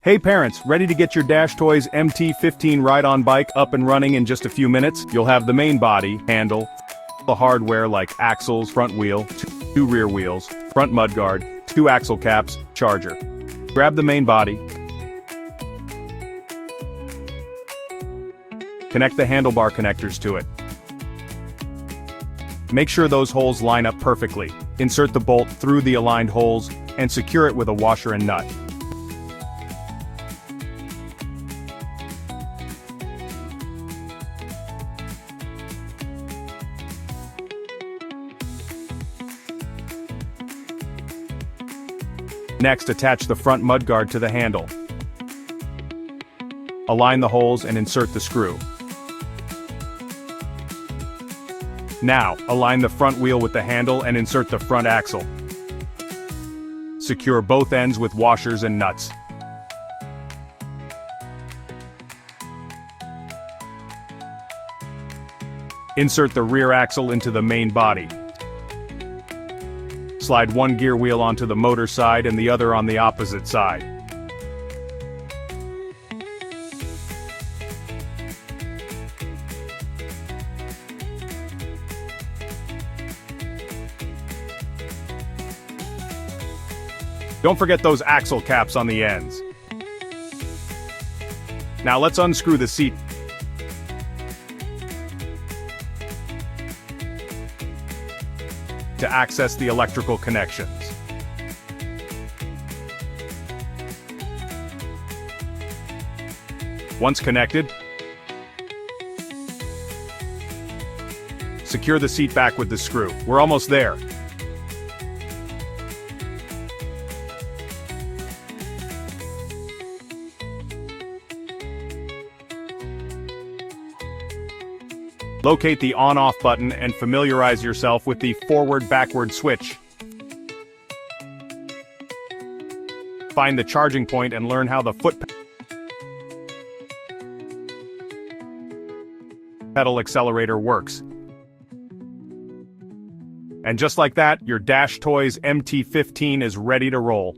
Hey parents, ready to get your Dash Toys MT-15 ride-on bike up and running in just a few minutes? You'll have the main body, handle, the hardware like axles, front wheel, two rear wheels, front mudguard, 2 axle caps, charger. Grab the main body. Connect the handlebar connectors to it. Make sure those holes line up perfectly. Insert the bolt through the aligned holes and secure it with a washer and nut. Next, attach the front mudguard to the handle. Align the holes and insert the screw. Now, align the front wheel with the handle and insert the front axle. Secure both ends with washers and nuts. Insert the rear axle into the main body. Slide one gear wheel onto the motor side and the other on the opposite side. Don't forget those axle caps on the ends. Now let's unscrew the seat. To access the electrical connections. Once connected, secure the seat back with the screw. We're almost there. Locate the on-off button and familiarize yourself with the forward-backward switch. Find the charging point and learn how the foot pedal accelerator works. And just like that, your Dash Toys MT-15 is ready to roll.